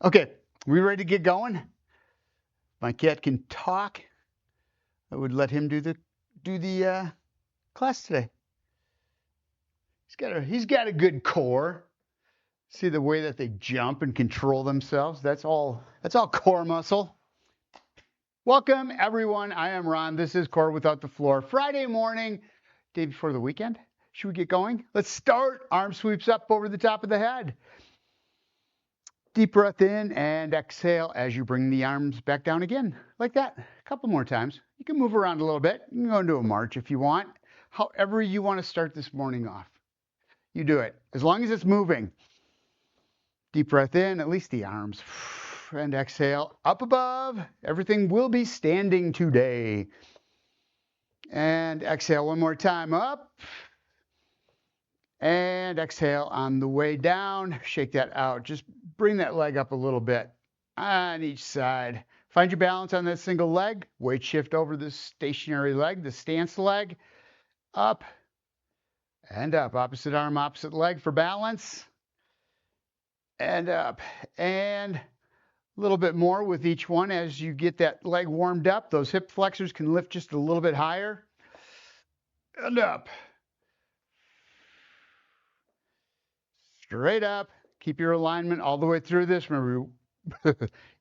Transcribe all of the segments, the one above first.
Okay, we ready to get going? My cat can talk. I would let him do the class today. He's got a good core. See the way that they jump and control themselves? That's all core muscle. Welcome everyone. I am Ron. This is Core Without the Floor. Friday morning, day before the weekend. Should we get going? Let's start. Arm sweeps up over the top of the head. Deep breath in and exhale as you bring the arms back down again, like that. A couple more times. You can move around a little bit. You can go into a march if you want. However you want to start this morning off, you do it. As long as it's moving. Deep breath in, at least the arms. And exhale, up above. Everything will be standing today. And exhale one more time, up. And exhale on the way down. Shake that out. Just bring that leg up a little bit on each side. Find your balance on that single leg. Weight shift over the stationary leg, the stance leg. Up and up. Opposite arm, opposite leg for balance. And up. And a little bit more with each one as you get that leg warmed up. Those hip flexors can lift just a little bit higher. And up. Straight up. Keep your alignment all the way through this. Remember,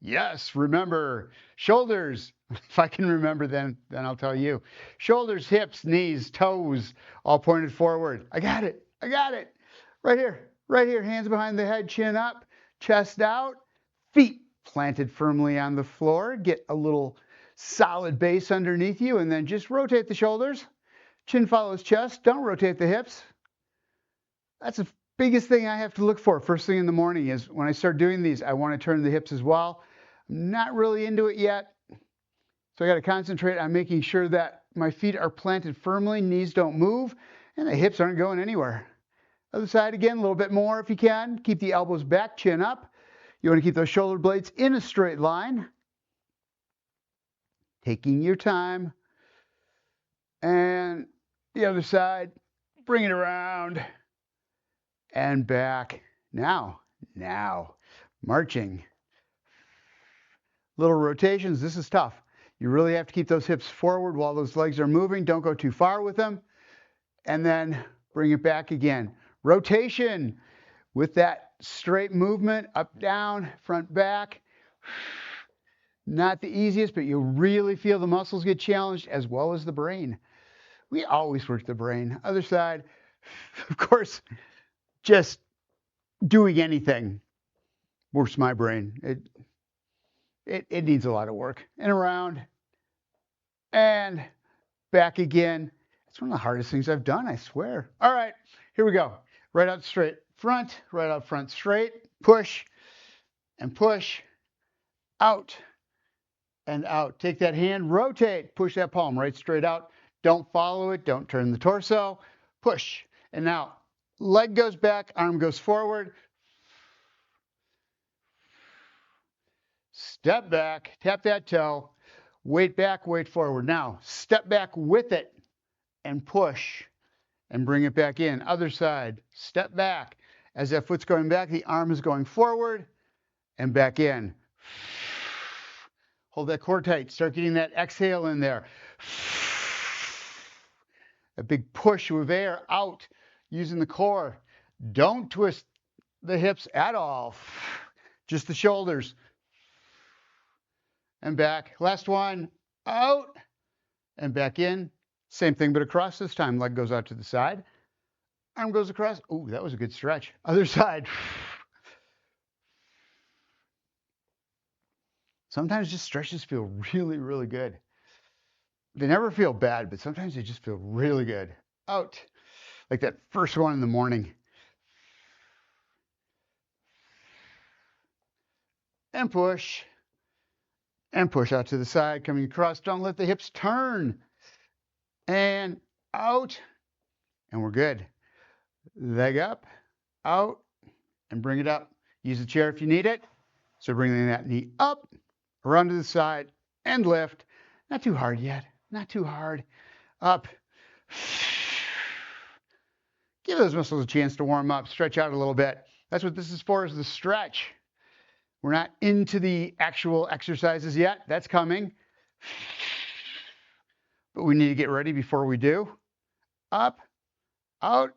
yes, remember, shoulders. If I can remember, then I'll tell you. Shoulders, hips, knees, toes, all pointed forward. I got it. I got it. Right here. Right here. Hands behind the head, chin up, chest out, feet planted firmly on the floor. Get a little solid base underneath you, and then just rotate the shoulders. Chin follows chest. Don't rotate the hips. That's the biggest thing I have to look for first thing in the morning is when I start doing these, I want to turn the hips as well. I'm not really into it yet. So I got to concentrate on making sure that my feet are planted firmly, knees don't move, and the hips aren't going anywhere. Other side again, a little bit more if you can. Keep the elbows back, chin up. You want to keep those shoulder blades in a straight line. Taking your time. And the other side, bring it around. And back. Now, marching. Little rotations. This is tough. You really have to keep those hips forward while those legs are moving. Don't go too far with them. And then bring it back again. Rotation with that straight movement, up, down, front, back. Not the easiest, but you really feel the muscles get challenged as well as the brain. We always work the brain. Other side, of course, just doing anything works my brain. It needs a lot of work. And around and back again. It's one of the hardest things I've done, I swear. All right, here we go. Right out straight front, right out front straight. Push and push. Out and out. Take that hand, rotate, push that palm right straight out. Don't follow it. Don't turn the torso. Push. And now leg goes back, arm goes forward. Step back, tap that toe, weight back, weight forward. Now, step back with it and push and bring it back in. Other side, step back. As that foot's going back, the arm is going forward and back in. Hold that core tight. Start getting that exhale in there. A big push with air out using the core. Don't twist the hips at all. Just the shoulders. And back. Last one. Out and back in. Same thing, but across this time. Leg goes out to the side. Arm goes across. Ooh, that was a good stretch. Other side. Sometimes just stretches feel really, really good. They never feel bad, but sometimes they just feel really good. Out. Like that first one in the morning. And push. And push out to the side, coming across. Don't let the hips turn. And out. And we're good. Leg up, out, and bring it up. Use the chair if you need it. So bringing that knee up, around to the side, and lift. Not too hard yet. Not too hard. Up. Give those muscles a chance to warm up. Stretch out a little bit. That's what this is for, is the stretch. We're not into the actual exercises yet. That's coming. But we need to get ready before we do. Up, out,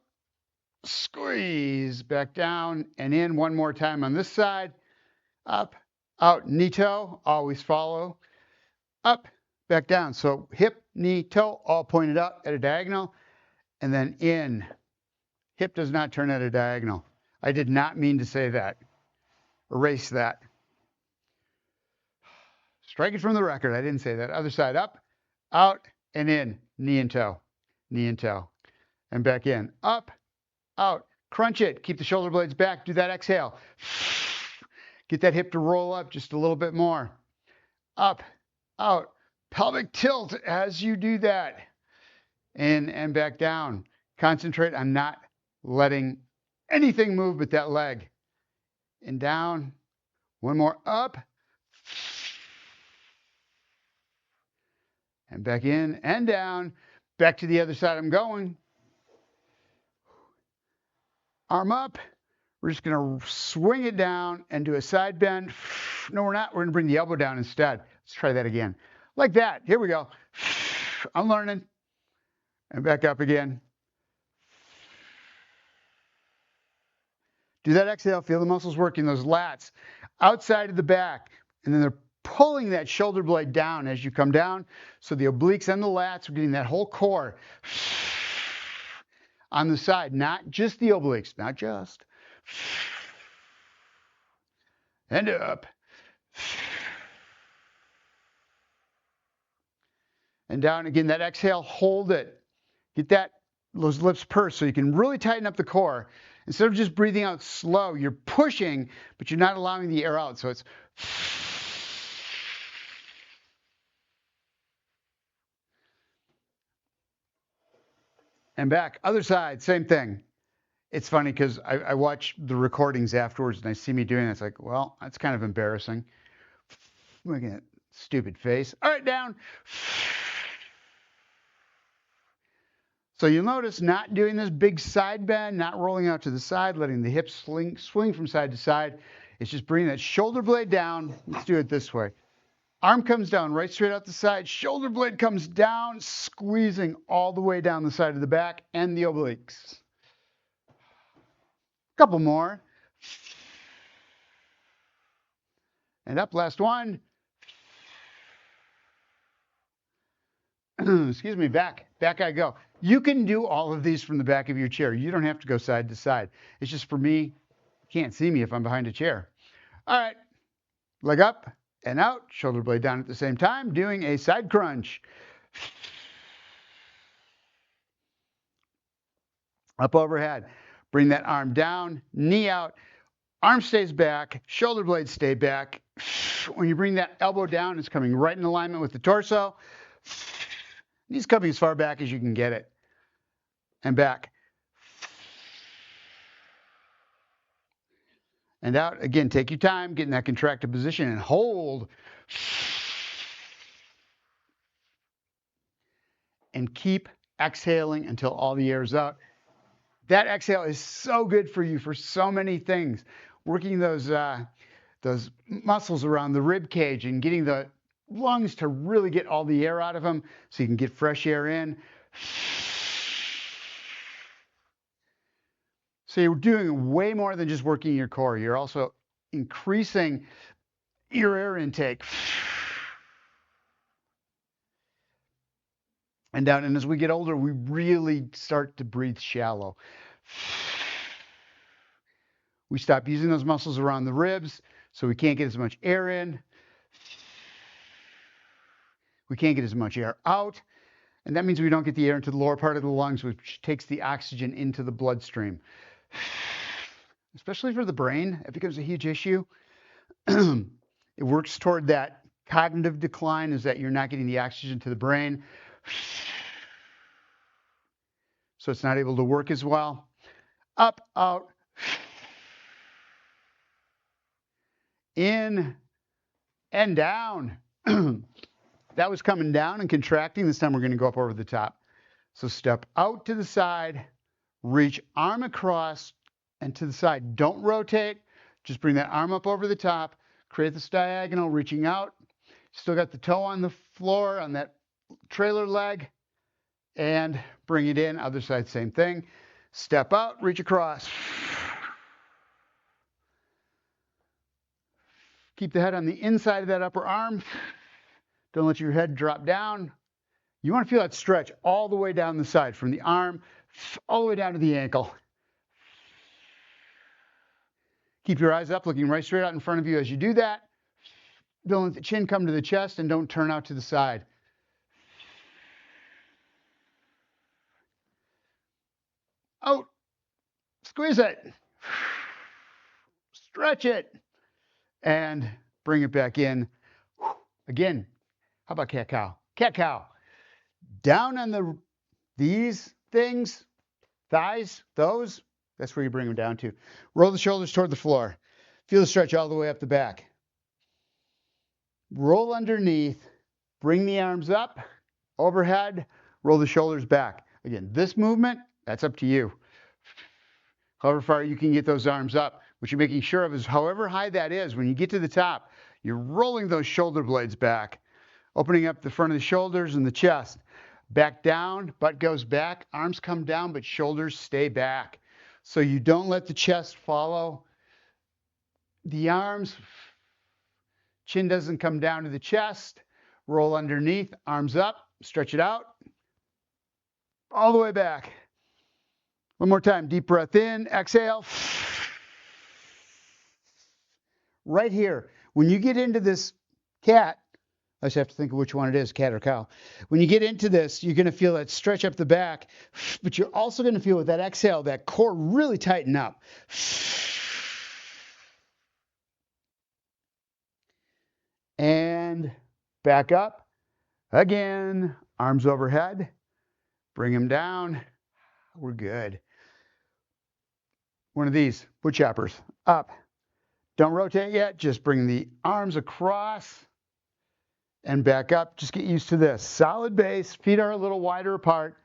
squeeze, back down and in one more time on this side. Up, out, knee, toe, always follow. Up, back down. So hip, knee, toe, all pointed up at a diagonal. And then in. Hip does not turn at a diagonal. I did not mean to say that. Erase that. Strike it from the record. I didn't say that. Other side, up, out, and in. Knee and toe. Knee and toe. And back in. Up, out. Crunch it. Keep the shoulder blades back. Do that exhale. Get that hip to roll up just a little bit more. Up, out. Pelvic tilt as you do that. In and back down. Concentrate on not letting anything move but that leg. And down. One more. Up. And back in and down. Back to the other side I'm going. Arm up. We're just going to swing it down and do a side bend. No, we're not. We're going to bring the elbow down instead. Let's try that again. Like that. Here we go. I'm learning. And back up again. Do that exhale. Feel the muscles working, those lats outside of the back. And then they're pulling that shoulder blade down as you come down. So the obliques and the lats are getting that whole core on the side, not just the obliques, not just. And up. And down again. That exhale, hold it. Get those lips pursed so you can really tighten up the core. Instead of just breathing out slow, you're pushing, but you're not allowing the air out. So it's and back. Other side, same thing. It's funny because I watch the recordings afterwards and I see me doing it. It's like, well, that's kind of embarrassing. Making a stupid face. All right, down. So you'll notice not doing this big side bend, not rolling out to the side, letting the hips swing from side to side. It's just bringing that shoulder blade down. Let's do it this way. Arm comes down right straight out the side. Shoulder blade comes down, squeezing all the way down the side of the back and the obliques. Couple more. And up, last one. Excuse me, back I go. You can do all of these from the back of your chair. You don't have to go side to side. It's just for me, you can't see me if I'm behind a chair. All right, leg up and out, shoulder blade down at the same time, doing a side crunch. Up overhead. Bring that arm down, knee out, arm stays back, shoulder blades stay back. When you bring that elbow down, it's coming right in alignment with the torso. Knees coming as far back as you can get it. And back. And out. Again, take your time, get in that contracted position and hold. And keep exhaling until all the air is out. That exhale is so good for you for so many things. Working those muscles around the rib cage and getting the lungs to really get all the air out of them so you can get fresh air in. So you're doing way more than just working your core. You're also increasing your air intake. And down. And as we get older, we really start to breathe shallow. We stop using those muscles around the ribs, so we can't get as much air in. We can't get as much air out. And that means we don't get the air into the lower part of the lungs, which takes the oxygen into the bloodstream. Especially for the brain, it becomes a huge issue. It works toward that cognitive decline, is that you're not getting the oxygen to the brain. So it's not able to work as well. Up, out. In and down. That was coming down and contracting. This time we're going to go up over the top. So step out to the side, reach arm across and to the side. Don't rotate. Just bring that arm up over the top. Create this diagonal, reaching out. Still got the toe on the floor on that trailer leg. And bring it in. Other side, same thing. Step out, reach across. Keep the head on the inside of that upper arm. Don't let your head drop down. You want to feel that stretch all the way down the side, from the arm all the way down to the ankle. Keep your eyes up, looking right straight out in front of you as you do that. Don't let the chin come to the chest and don't turn out to the side. Out. Squeeze it. Stretch it. And bring it back in. Again, how about cat-cow? Cat-cow. Down on these things, thighs, those, that's where you bring them down to. Roll the shoulders toward the floor. Feel the stretch all the way up the back. Roll underneath. Bring the arms up, overhead, roll the shoulders back. Again, this movement, that's up to you. However far you can get those arms up. What you're making sure of is however high that is, when you get to the top, you're rolling those shoulder blades back, opening up the front of the shoulders and the chest. Back down, butt goes back, arms come down, but shoulders stay back. So you don't let the chest follow the arms. Chin doesn't come down to the chest. Roll underneath, arms up, stretch it out, all the way back. One more time, deep breath in, exhale. Right here, when you get into this cat, I just have to think of which one it is, cat or cow. When you get into this, you're going to feel that stretch up the back, but you're also going to feel with that exhale, that core really tighten up. And back up. Again, arms overhead. Bring them down. We're good. One of these, wood choppers. Up. Don't rotate yet. Just bring the arms across and back up. Just get used to this. Solid base. Feet are a little wider apart.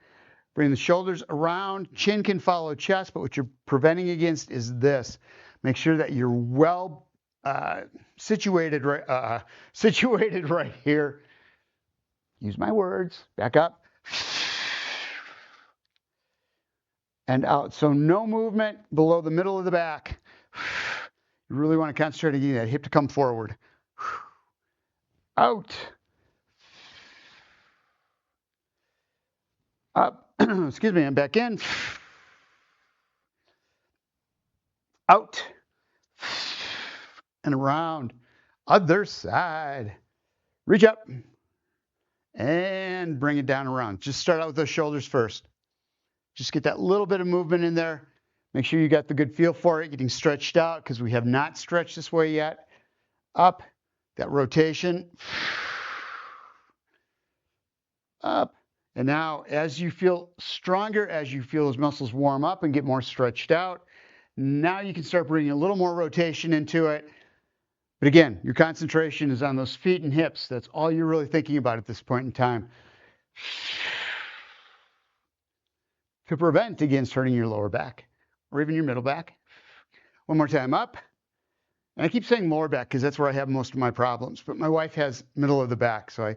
Bring the shoulders around. Chin can follow chest, but what you're preventing against is this. Make sure that you're well situated right here. Use my words. Back up. And out. So no movement below the middle of the back. You really want to concentrate on getting that hip to come forward. Out. Up. Excuse me, and back in. Out. And around. Other side. Reach up. And bring it down around. Just start out with those shoulders first. Just get that little bit of movement in there. Make sure you got the good feel for it, getting stretched out, because we have not stretched this way yet. Up, that rotation. Up. And now, as you feel stronger, as you feel those muscles warm up and get more stretched out, now you can start bringing a little more rotation into it. But again, your concentration is on those feet and hips. That's all you're really thinking about at this point in time, to prevent against hurting your lower back or even your middle back. One more time, up. And I keep saying lower back because that's where I have most of my problems. But my wife has middle of the back, so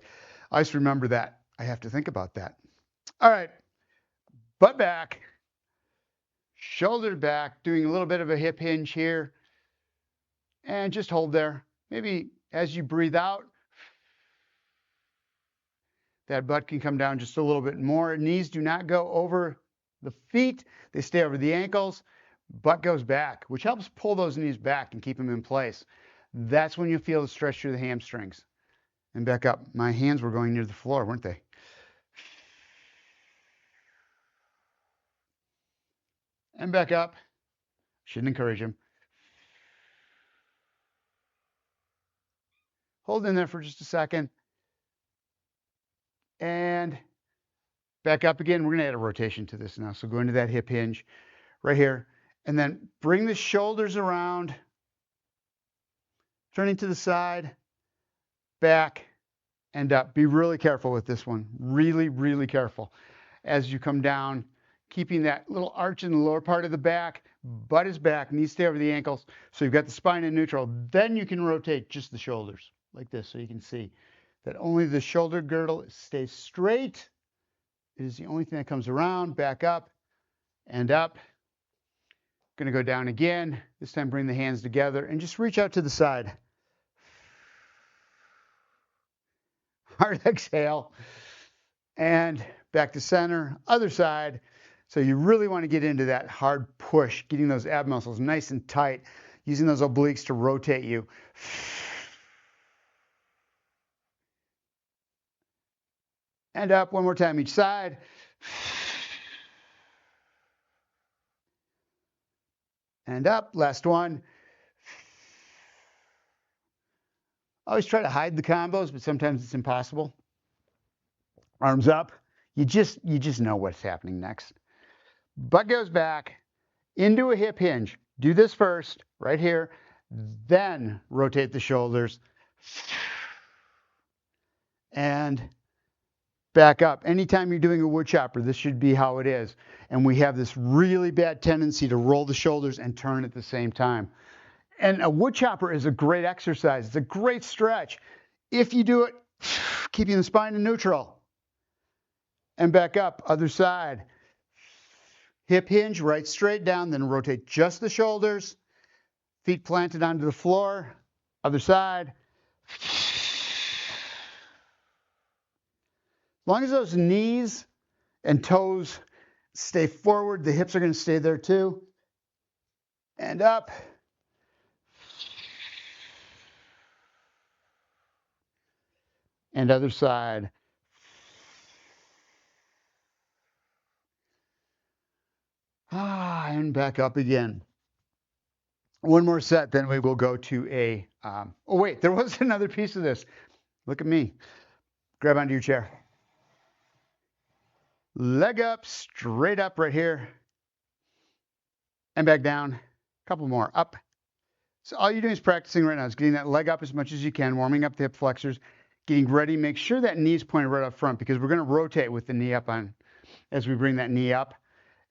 I just remember that. I have to think about that. All right, butt back, shoulder back, doing a little bit of a hip hinge here. And just hold there. Maybe as you breathe out, that butt can come down just a little bit more. Knees do not go over the feet. They stay over the ankles. Butt goes back, which helps pull those knees back and keep them in place. That's when you feel the stretch through the hamstrings. And back up. My hands were going near the floor, weren't they? And back up. Shouldn't encourage them. Hold in there for just a second. And back up again. We're going to add a rotation to this now. So go into that hip hinge right here. And then bring the shoulders around. Turning to the side. Back and up. Be really careful with this one. Really, really careful. As you come down, keeping that little arch in the lower part of the back. Butt is back, knees stay over the ankles. So you've got the spine in neutral. Then you can rotate just the shoulders like this, so you can see that only the shoulder girdle stays straight. It is the only thing that comes around. Back up and up. Going to go down again. This time bring the hands together and just reach out to the side. Hard exhale. And back to center. Other side. So you really want to get into that hard push, getting those ab muscles nice and tight, using those obliques to rotate you. And up one more time each side. And up, last one. I always try to hide the combos, but sometimes it's impossible. Arms up. You just know what's happening next. Butt goes back into a hip hinge. Do this first, right here. Then rotate the shoulders. And back up. Anytime you're doing a wood chopper, this should be how it is. And we have this really bad tendency to roll the shoulders and turn at the same time. And a wood chopper is a great exercise. It's a great stretch. If you do it, keeping the spine in neutral. And back up, other side. Hip hinge, right straight down, then rotate just the shoulders. Feet planted onto the floor. Other side. As long as those knees and toes stay forward, the hips are going to stay there too. And up. And other side. And back up again. One more set, then we will go to a, oh wait, there was another piece of this. Look at me. Grab onto your chair. Leg up, straight up right here. And back down. A couple more. Up. So all you're doing is practicing right now is getting that leg up as much as you can, warming up the hip flexors, getting ready. Make sure that knee's pointed right up front because we're going to rotate with the knee up on as we bring that knee up.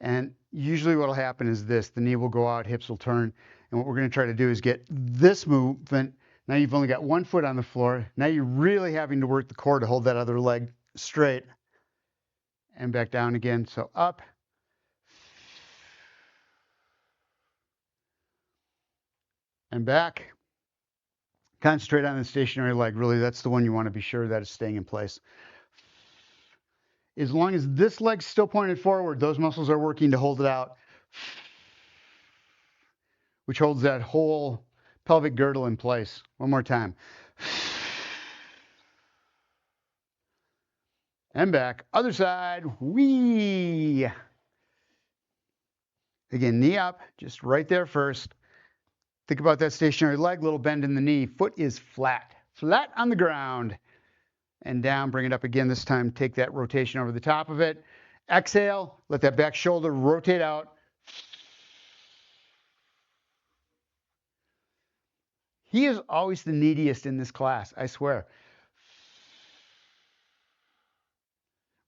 And usually what will happen is this. The knee will go out, hips will turn. And what we're going to try to do is get this movement. Now you've only got one foot on the floor. Now you're really having to work the core to hold that other leg straight. And back down again. So up. And back. Concentrate on the stationary leg. Really, that's the one you want to be sure that is staying in place. As long as this leg's still pointed forward, those muscles are working to hold it out, which holds that whole pelvic girdle in place. One more time. And back. Other side. Whee! Again, knee up, just right there first. Think about that stationary leg, little bend in the knee. Foot is flat. Flat on the ground. And down, bring it up again. This time, take that rotation over the top of it. Exhale, let that back shoulder rotate out. He is always the neediest in this class, I swear.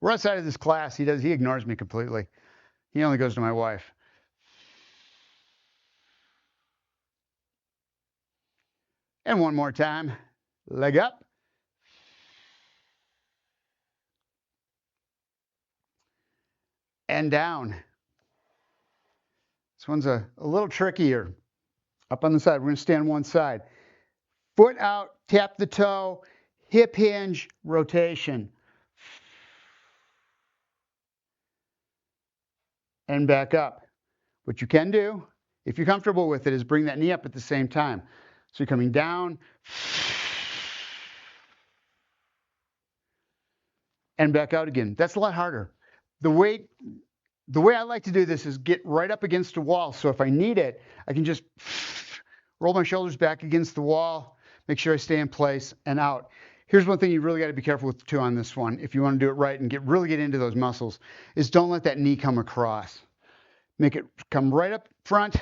We're outside of this class. He ignores me completely. He only goes to my wife. And one more time. Leg up. And down. This one's a little trickier. Up on the side, we're going to stand one side. Foot out, tap the toe, hip hinge, rotation. And back up. What you can do, if you're comfortable with it, is bring that knee up at the same time. So you're coming down. And back out again. That's a lot harder. The way I like to do this is get right up against a wall. So if I need it, I can just roll my shoulders back against the wall, make sure I stay in place and out. Here's one thing you really got to be careful with too on this one. If you want to do it right and really get into those muscles, is don't let that knee come across. Make it come right up front.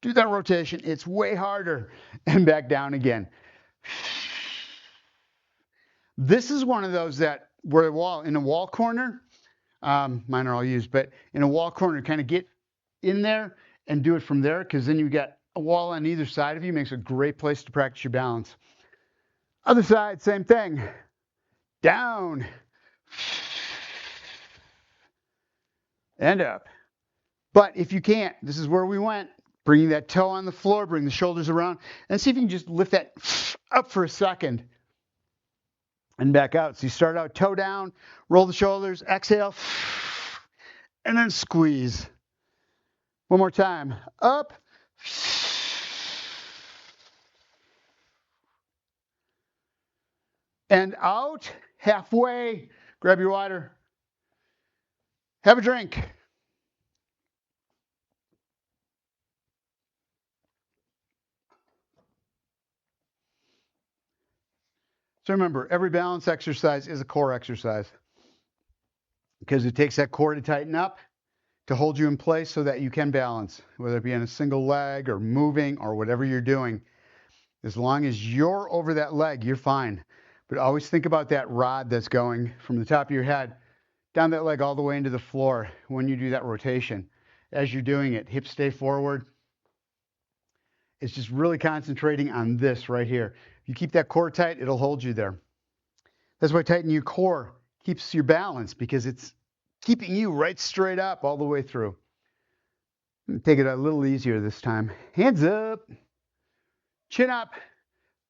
Do that rotation. It's way harder. And back down again. This is one of those that where in a wall corner, Mine are all used, but in a wall corner, kind of get in there and do it from there, because then you got a wall on either side of you. Makes a great place to practice your balance. Other side, same thing. Down and up. But if you can't, this is where we went. Bringing that toe on the floor, bring the shoulders around, and see if you can just lift that up for a second and back out. So you start out toe down, roll the shoulders, exhale, and then squeeze. One more time. Up. And out. Halfway. Grab your water. Have a drink. So remember, every balance exercise is a core exercise, because it takes that core to tighten up, to hold you in place so that you can balance, whether it be on a single leg or moving or whatever you're doing. As long as you're over that leg, you're fine. But always think about that rod that's going from the top of your head down that leg all the way into the floor when you do that rotation. As you're doing it, hips stay forward. It's just really concentrating on this right here. If you keep that core tight, it'll hold you there. That's why tightening your core keeps your balance, because it's keeping you right straight up all the way through. Take it a little easier this time. Hands up, chin up,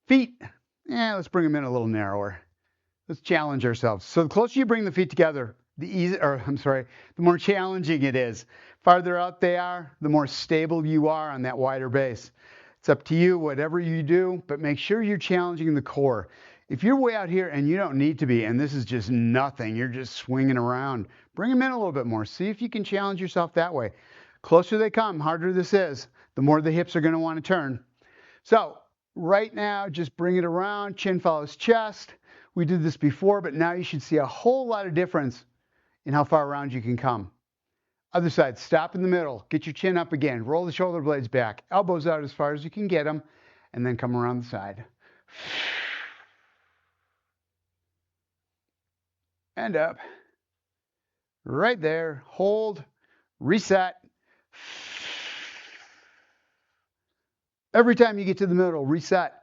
feet. Let's bring them in a little narrower. Let's challenge ourselves. So the closer you bring the feet together, the more challenging it is. Farther out they are, the more stable you are on that wider base. It's up to you, whatever you do, but make sure you're challenging the core. If you're way out here and you don't need to be, and this is just nothing, you're just swinging around, bring them in a little bit more. See if you can challenge yourself that way. Closer they come, harder this is, the more the hips are going to want to turn. So right now, just bring it around, chin follows chest. We did this before, but now you should see a whole lot of difference in how far around you can come. Other side, stop in the middle, get your chin up again, roll the shoulder blades back, elbows out as far as you can get them, and then come around the side. And up. Right there, hold, reset. Every time you get to the middle, reset.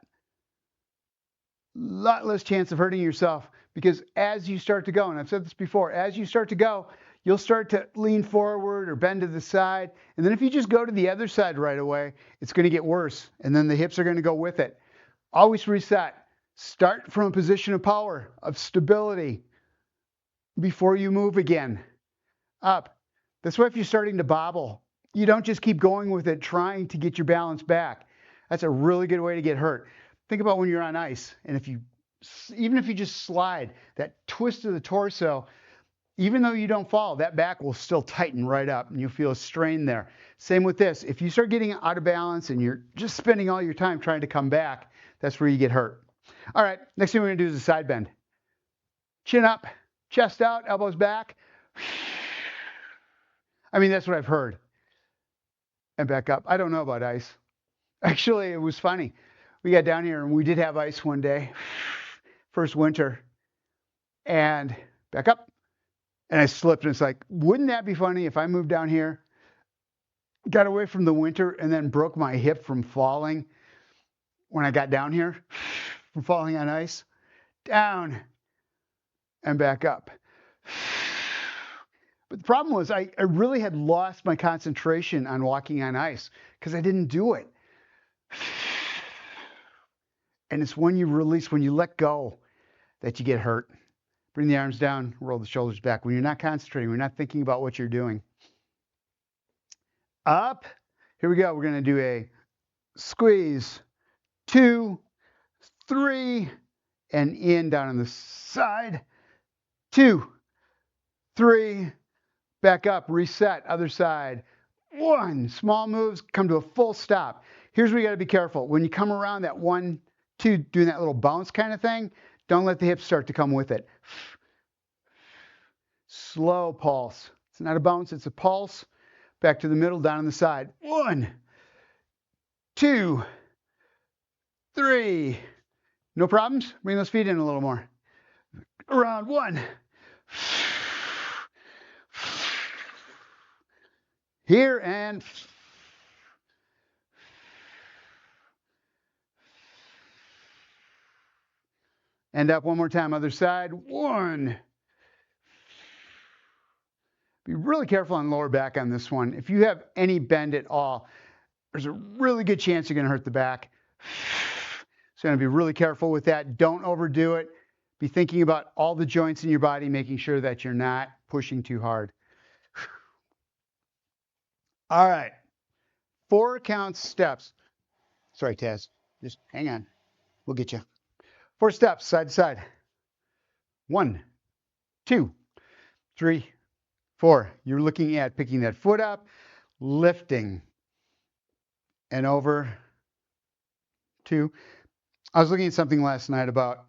Lot less chance of hurting yourself, because as you start to go, and I've said this before, as you start to go, you'll start to lean forward or bend to the side. And then if you just go to the other side right away, it's going to get worse. And then the hips are going to go with it. Always reset. Start from a position of power, of stability, before you move again. Up. That's why if you're starting to bobble, you don't just keep going with it, trying to get your balance back. That's a really good way to get hurt. Think about when you're on ice, and even if you just slide, that twist of the torso, even though you don't fall, that back will still tighten right up, and you'll feel a strain there. Same with this. If you start getting out of balance and you're just spending all your time trying to come back, that's where you get hurt. All right, next thing we're going to do is a side bend. Chin up, chest out, elbows back. I mean, that's what I've heard. And back up. I don't know about ice. Actually, it was funny. We got down here and we did have ice one day, first winter, and back up. And I slipped, and it's like, wouldn't that be funny if I moved down here, got away from the winter, and then broke my hip from falling when I got down here, from falling on ice? Down and back up. But the problem was I really had lost my concentration on walking on ice because I didn't do it. And it's when you release, when you let go, that you get hurt. Bring the arms down, roll the shoulders back. When you're not concentrating, when you're not thinking about what you're doing. Up. Here we go. We're going to do a squeeze. 2, 3, and in down on the side. 2, 3, back up, reset, other side. 1, small moves, come to a full stop. Here's where you got to be careful. When you come around that 1, 2, doing that little bounce kind of thing, don't let the hips start to come with it. Slow pulse. It's not a bounce, it's a pulse. Back to the middle, down on the side. 1, 2, 3. No problems? Bring those feet in a little more. Around. 1, Here and up one more time, other side. 1. Be really careful on lower back on this one. If you have any bend at all, there's a really good chance you're going to hurt the back. So you want to be really careful with that. Don't overdo it. Be thinking about all the joints in your body, making sure that you're not pushing too hard. All right. 4 count steps. Sorry, Taz. Just hang on. We'll get you. 4 steps, side to side. 1, 2, 3, 4. You're looking at picking that foot up, lifting, and over. 2. I was looking at something last night about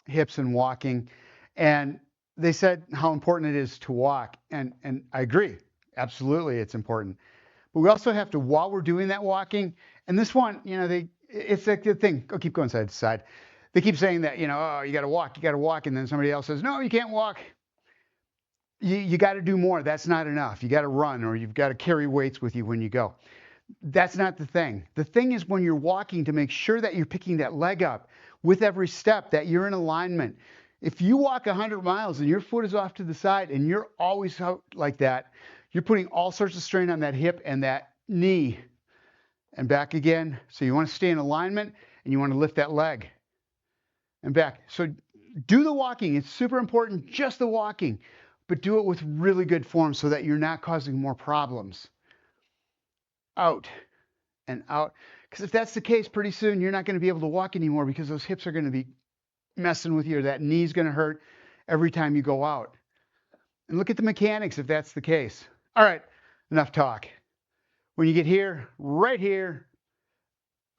hips and walking, and they said how important it is to walk, and I agree. Absolutely, it's important. But we also have to, while we're doing that walking, and this one, it's like the thing. Go, keep going side to side. They keep saying that, oh, you got to walk, and then somebody else says, no, you can't walk. You got to do more. That's not enough. You got to run, or you've got to carry weights with you when you go. That's not the thing. The thing is when you're walking, to make sure that you're picking that leg up with every step, that you're in alignment. If you walk 100 miles and your foot is off to the side and you're always out like that, you're putting all sorts of strain on that hip and that knee. And back again. So you want to stay in alignment and you want to lift that leg. And back. So do the walking. It's super important, just the walking. But do it with really good form so that you're not causing more problems. Out and out. Because if that's the case, pretty soon you're not going to be able to walk anymore because those hips are going to be messing with you, or that knee's going to hurt every time you go out. And look at the mechanics if that's the case. All right, enough talk. When you get here, right here,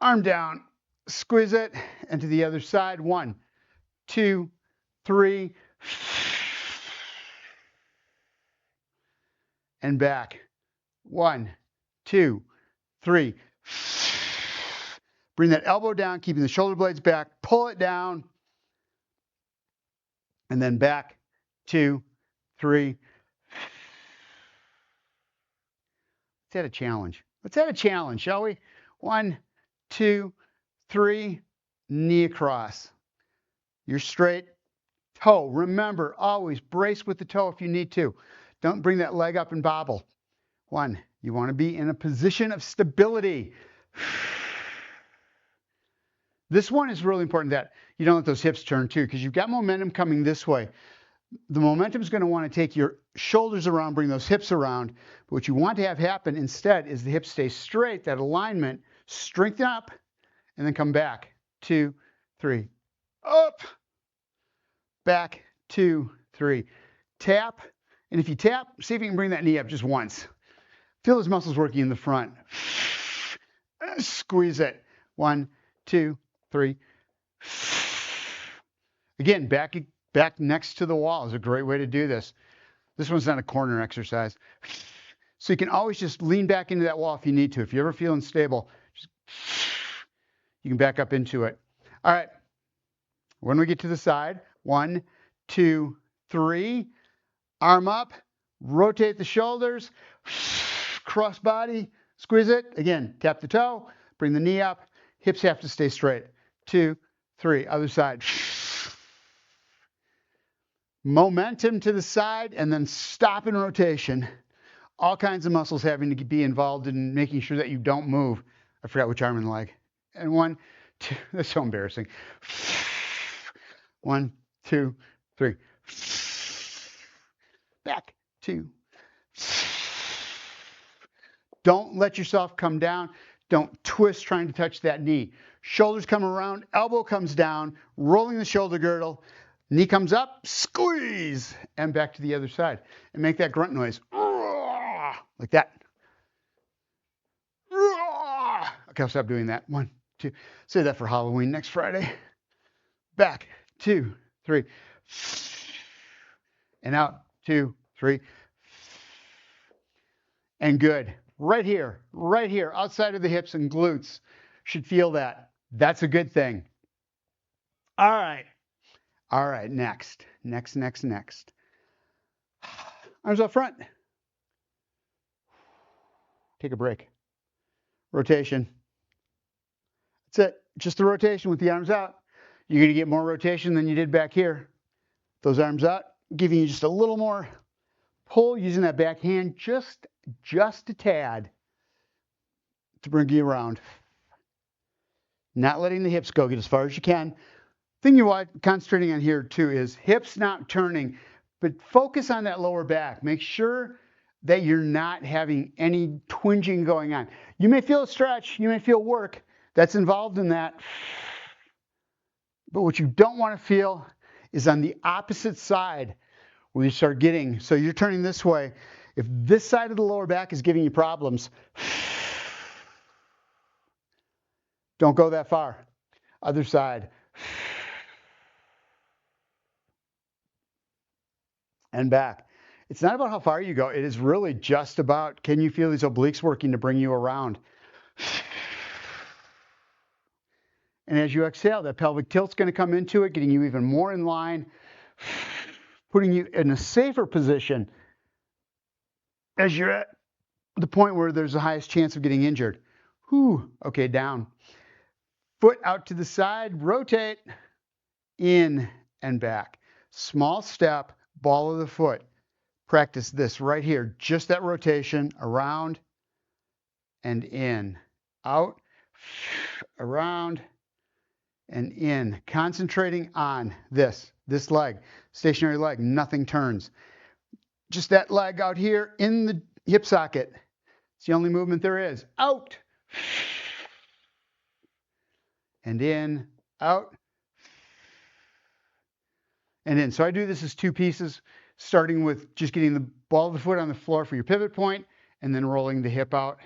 arm down, squeeze it, and to the other side. 1, 2, 3, and back. 1, 2, 3. Bring that elbow down, keeping the shoulder blades back. Pull it down. And then back. 2, 3. Let's add a challenge. Let's add a challenge, shall we? 1, 2, 3. Knee across. You're straight. Toe. Remember, always brace with the toe if you need to. Don't bring that leg up and bobble. 1. You want to be in a position of stability. This one is really important, that you don't let those hips turn too, because you've got momentum coming this way. The momentum is going to want to take your shoulders around, bring those hips around. But what you want to have happen instead is the hips stay straight, that alignment, strengthen up, and then come back. 2, 3. Up. Back. 2, 3. Tap. And if you tap, see if you can bring that knee up just once. Feel those muscles working in the front. Squeeze it. 1, 2, 3. Again, back next to the wall is a great way to do this. This one's not a corner exercise. So you can always just lean back into that wall if you need to. If you're ever feeling unstable, you can back up into it. All right. When we get to the side, 1, 2, 3. Arm up. Rotate the shoulders. Cross body. Squeeze it. Again, tap the toe. Bring the knee up. Hips have to stay straight. 2, 3. Other side. Momentum to the side and then stop in rotation. All kinds of muscles having to be involved in making sure that you don't move. I forgot which arm and leg. And 1, 2. That's so embarrassing. 1, 2, 3. Back. 2. Don't let yourself come down. Don't twist trying to touch that knee. Shoulders come around, elbow comes down, rolling the shoulder girdle. Knee comes up, squeeze, and back to the other side. And make that grunt noise. Like that. Okay, I'll stop doing that. 1, 2. Say that for Halloween next Friday. Back. 2, 3. And out. 2, 3. And good. Right here, outside of the hips and glutes. Should feel that. That's a good thing. All right. All right, next. Arms up front. take a break. Rotation. That's it. Just the rotation with the arms out. You're going to get more rotation than you did back here. Those arms out, giving you just a little more pull using that back hand just a tad to bring you around. Not letting the hips go. Get as far as you can. Thing you want concentrating on here too is hips not turning, but focus on that lower back. Make sure that you're not having any twinging going on. You may feel a stretch, you may feel work that's involved in that, but what you don't want to feel is on the opposite side where you start getting, so you're turning this way. If this side of the lower back is giving you problems, don't go that far. Other side. And back. It's not about how far you go. It is really just about, can you feel these obliques working to bring you around? And as you exhale, that pelvic tilt's going to come into it, getting you even more in line, putting you in a safer position as you're at the point where there's the highest chance of getting injured. Whew. Okay, down. Foot out to the side, rotate, in and back. Small step, ball of the foot. Practice this right here. Just that rotation, around and in. Out, around, and in. Concentrating on this leg. Stationary leg, nothing turns. Just that leg out here in the hip socket. It's the only movement there is. Out. And in, out, and in. So I do this as two pieces, starting with just getting the ball of the foot on the floor for your pivot point, and then rolling the hip out.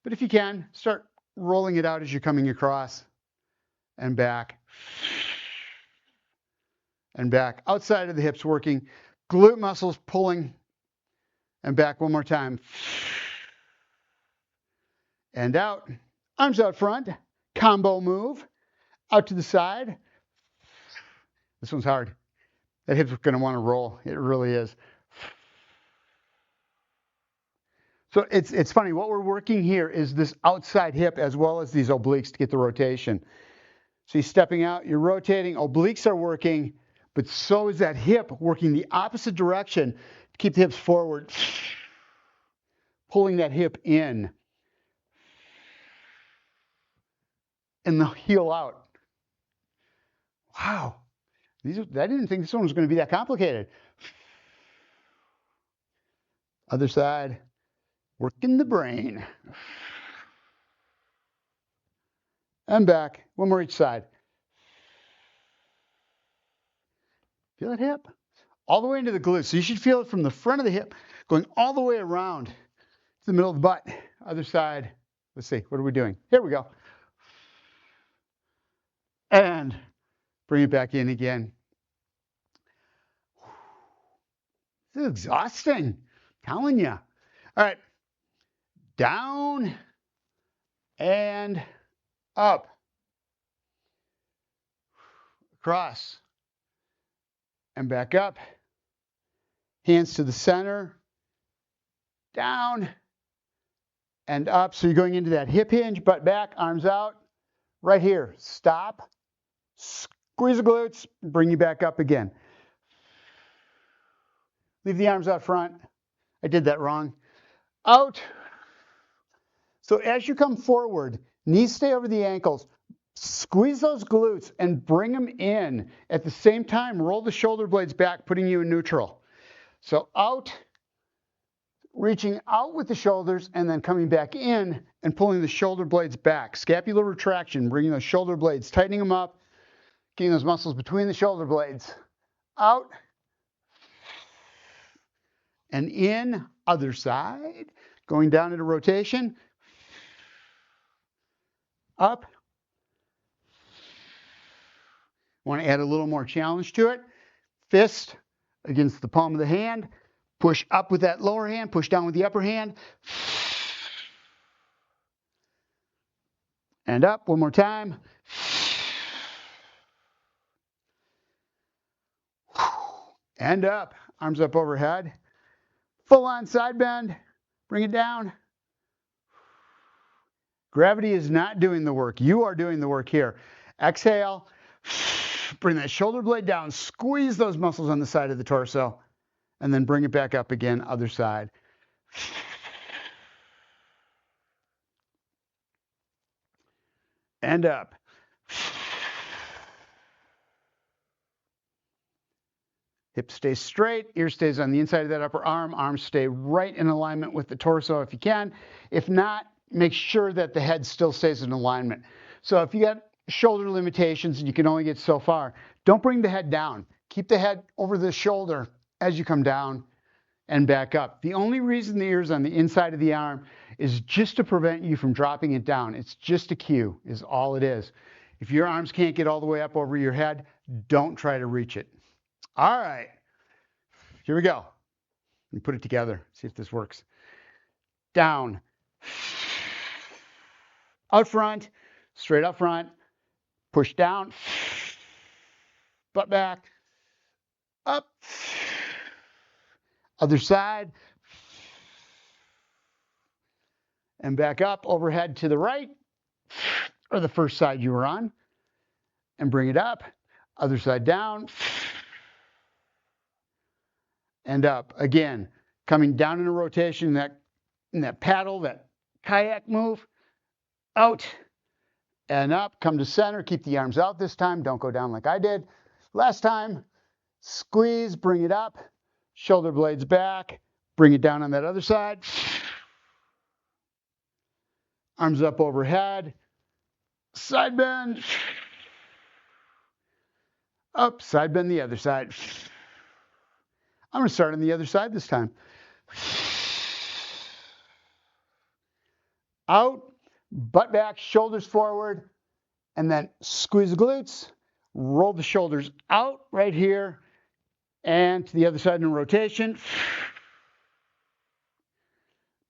But if you can, start rolling it out as you're coming across, and back, and back. Outside of the hips working, glute muscles pulling, and back one more time. And out, arms out front, combo move, out to the side. This one's hard. That hip's going to want to roll. It really is. So it's funny. What we're working here is this outside hip as well as these obliques to get the rotation. So you're stepping out, you're rotating, obliques are working, but so is that hip working the opposite direction to keep the hips forward, pulling that hip in, and the heel out. Wow. I didn't think this one was going to be that complicated. Other side. Working the brain. And back. One more each side. Feel that hip? All the way into the glutes. So you should feel it from the front of the hip, going all the way around to the middle of the butt. Other side. Let's see. What are we doing? Here we go. And bring it back in again. This is exhausting. I'm telling you. All right. Down and up. Across. And back up. Hands to the center. Down and up. So you're going into that hip hinge, butt back, arms out. Right here. Stop. Squeeze the glutes. Bring you back up again. Leave the arms out front. I did that wrong. Out. So as you come forward, knees stay over the ankles. Squeeze those glutes and bring them in. At the same time, roll the shoulder blades back, putting you in neutral. So out, reaching out with the shoulders, and then coming back in and pulling the shoulder blades back. Scapular retraction, bringing those shoulder blades, tightening them up, getting those muscles between the shoulder blades. Out and in, other side. Going down into rotation. Up. Want to add a little more challenge to it. Fist against the palm of the hand. Push up with that lower hand. Push down with the upper hand. And up. One more time. And up. Arms up overhead. Full on side bend. Bring it down. Gravity is not doing the work. You are doing the work here. Exhale. Bring that shoulder blade down. Squeeze those muscles on the side of the torso. And then bring it back up again, other side. And up. Hip stays straight, ear stays on the inside of that upper arm, arms stay right in alignment with the torso if you can. If not, make sure that the head still stays in alignment. So if you got shoulder limitations and you can only get so far, don't bring the head down. Keep the head over the shoulder as you come down and back up. The only reason the ear is on the inside of the arm is just to prevent you from dropping it down. It's just a cue, is all it is. If your arms can't get all the way up over your head, don't try to reach it. All right, here we go. Let me put it together, see if this works. Down, out front, straight up front, push down, butt back, up, other side, and back up, overhead to the right, or the first side you were on, and bring it up, other side down, and up. Again, coming down in a rotation, in that paddle, that kayak move, out and up, come to center, keep the arms out this time, don't go down like I did. Last time, squeeze, bring it up, shoulder blades back, bring it down on that other side. Arms up overhead, side bend, up, side bend the other side. I'm going to start on the other side this time. Out, butt back, shoulders forward, and then squeeze the glutes, roll the shoulders out right here, and to the other side in a rotation.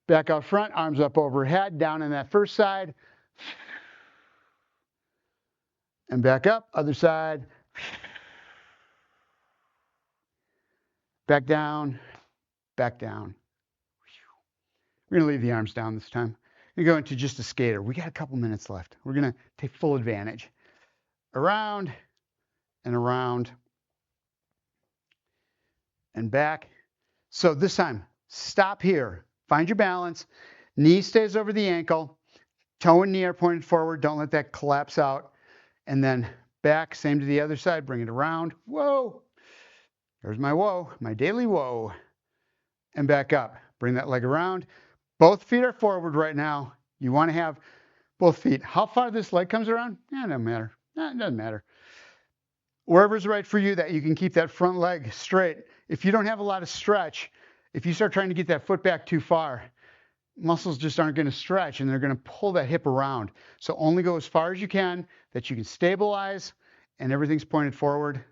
Back out front, arms up overhead, down on that first side, and back up, other side. Back down, back down. We're going to leave the arms down this time. We're going to go into just a skater. We got a couple minutes left. We're going to take full advantage. Around and around and back. So this time, stop here. Find your balance. Knee stays over the ankle. Toe and knee are pointed forward. Don't let that collapse out. And then back, same to the other side. Bring it around. Whoa. There's my whoa, my daily whoa. And back up. Bring that leg around. Both feet are forward right now. You want to have both feet. How far this leg comes around? It doesn't matter. It doesn't matter. Wherever's right for you, that you can keep that front leg straight. If you don't have a lot of stretch, if you start trying to get that foot back too far, muscles just aren't going to stretch and they're going to pull that hip around. So only go as far as you can, that you can stabilize and everything's pointed forward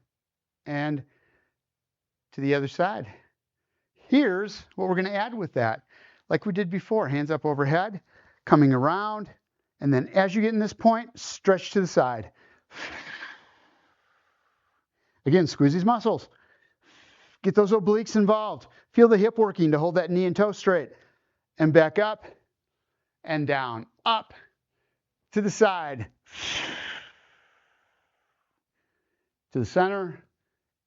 and to the other side. Here's what we're going to add with that. Like we did before, hands up overhead, coming around, and then as you get in this point, stretch to the side. Again, squeeze these muscles. Get those obliques involved. Feel the hip working to hold that knee and toe straight. And back up and down. Up to the side. To the center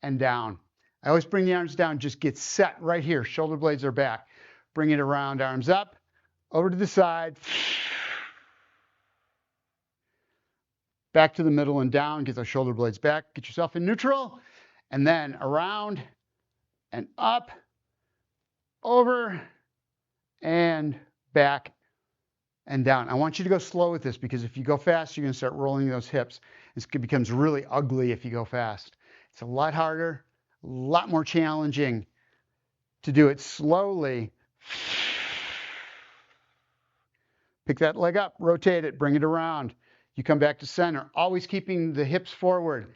and down. I always bring the arms down, just get set right here. Shoulder blades are back. Bring it around, arms up, over to the side. Back to the middle and down. Get those shoulder blades back. Get yourself in neutral. And then around and up, over, and back and down. I want you to go slow with this because if you go fast, you're going to start rolling those hips. It becomes really ugly if you go fast. It's a lot harder, a lot more challenging to do it slowly. Pick that leg up, rotate it, bring it around. You come back to center, always keeping the hips forward.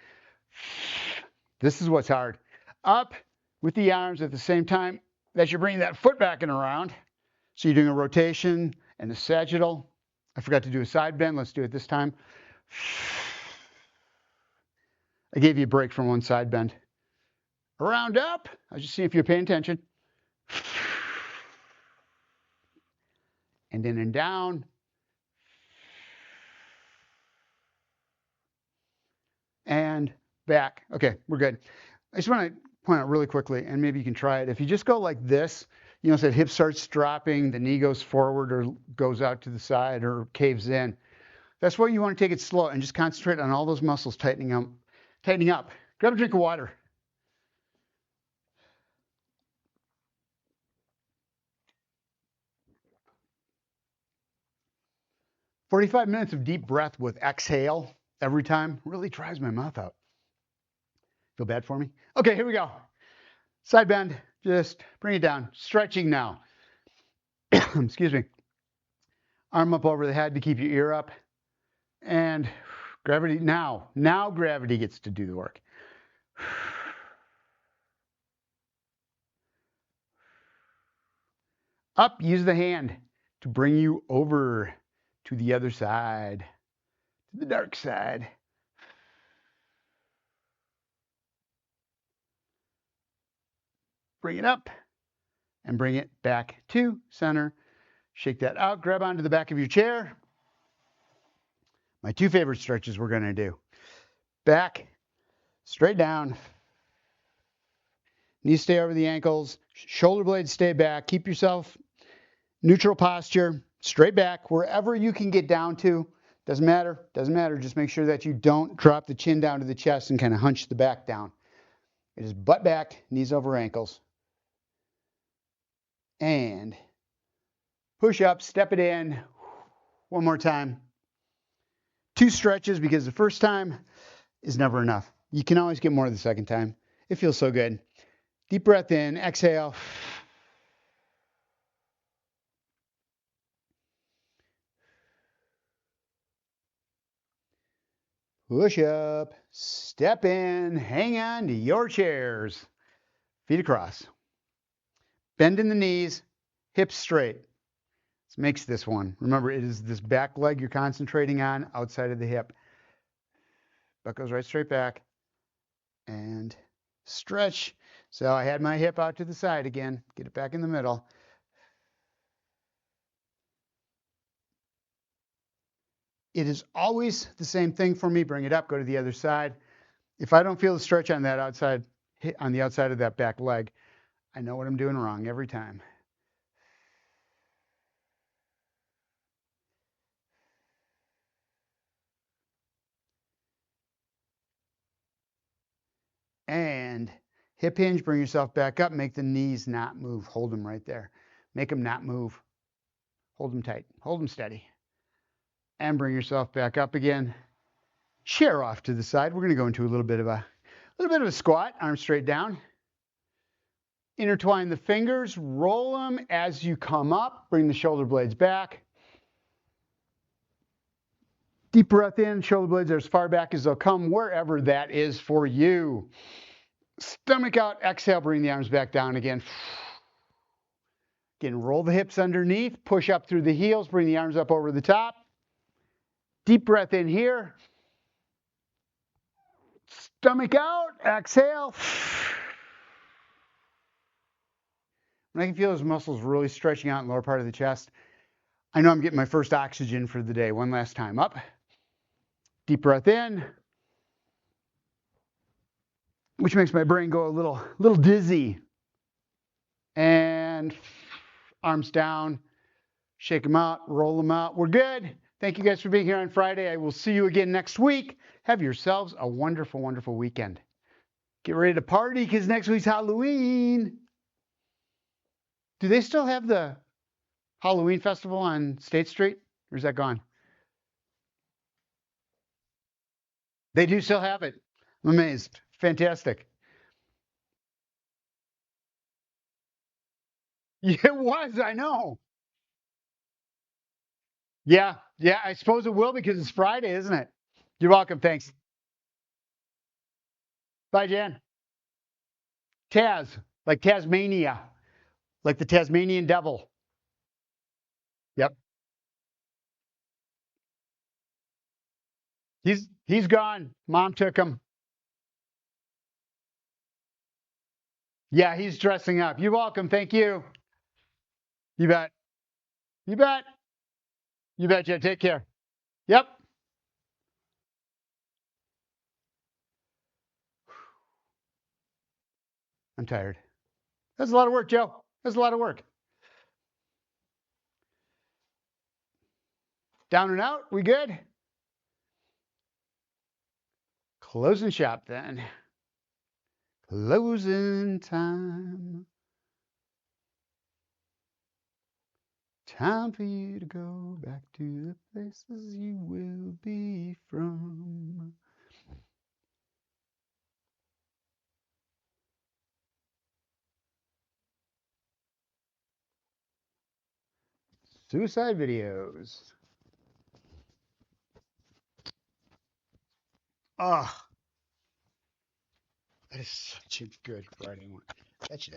This is what's hard. Up with the arms at the same time that you're bringing that foot back and around. So you're doing a rotation and a sagittal. I forgot to do a side bend. Let's do it this time. I gave you a break from one side bend. Around up. I was just seeing if you're paying attention. And in and down. and back. Okay, we're good. I just want to point out really quickly, and maybe you can try it. If you just go like this, you know, so the hip starts dropping, the knee goes forward or goes out to the side or caves in. That's why you want to take it slow and just concentrate on all those muscles tightening up. Tightening up. Grab a drink of water. "45 minutes of deep breath with exhale every time really dries my mouth out." Feel bad for me? Okay, here we go. Side bend. Just bring it down. Stretching now. Excuse me. Arm up over the head to keep your ear up. And gravity now. Now gravity gets to do the work. Up, use the hand to bring you over to the other side, to the dark side. Bring it up and bring it back to center. Shake that out, grab onto the back of your chair. My two favorite stretches we're going to do. Back, straight down. Knees stay over the ankles. Shoulder blades stay back. Keep yourself neutral posture, straight back, wherever you can get down to. Doesn't matter. Doesn't matter. Just make sure that you don't drop the chin down to the chest and kind of hunch the back down. It is butt back, knees over ankles. And push up, step it in. One more time. Two stretches, because the first time is never enough. You can always get more the second time. It feels so good. Deep breath in, exhale. Push up, step in, hang on to your chairs. Feet across. Bend in the knees, hips straight. This makes this one. Remember, it is this back leg you're concentrating on outside of the hip. Butt goes right straight back. And stretch. So I had my hip out to the side again. Get it back in the middle. It is always the same thing for me. Bring it up, go to the other side. If I don't feel the stretch on that outside, on the outside of that back leg, I know what I'm doing wrong every time. And hip hinge, bring yourself back up. Make the knees not move. Hold them right there. Make them not move. Hold them tight. Hold them steady. And bring yourself back up again. Chair off to the side. We're going to go into a little bit of a squat. Arms straight down. Intertwine the fingers. Roll them as you come up. Bring the shoulder blades back. Deep breath in. Shoulder blades are as far back as they'll come, wherever that is for you. Stomach out. Exhale. Bring the arms back down again. Again, roll the hips underneath. Push up through the heels. Bring the arms up over the top. Deep breath in here. Stomach out. Exhale. When I can feel those muscles really stretching out in the lower part of the chest, I know I'm getting my first oxygen for the day. One last time. Up. Deep breath in, which makes my brain go a little dizzy. And arms down. Shake them out. Roll them out. We're good. Thank you guys for being here on Friday. I will see you again next week. Have yourselves a wonderful, wonderful weekend. Get ready to party because next week's Halloween. Do they still have the Halloween festival on State Street? Or is that gone? They do still have it. I'm amazed. Fantastic. Yeah, it was. I know. Yeah. I suppose it will because it's Friday, isn't it? You're welcome. Thanks. Bye, Jan. Taz, like Tasmania, like the Tasmanian devil. Yep. He's gone. Mom took him. Yeah, he's dressing up. You're welcome. Thank you. You bet. You bet. You betcha. Take care. Yep. I'm tired. That's a lot of work, Joe. That's a lot of work. Down and out. We good? Closing shop then. Closing time. Time for you to go back to the places you will be from. Suicide videos. Ah, that is such a good Friday one. That should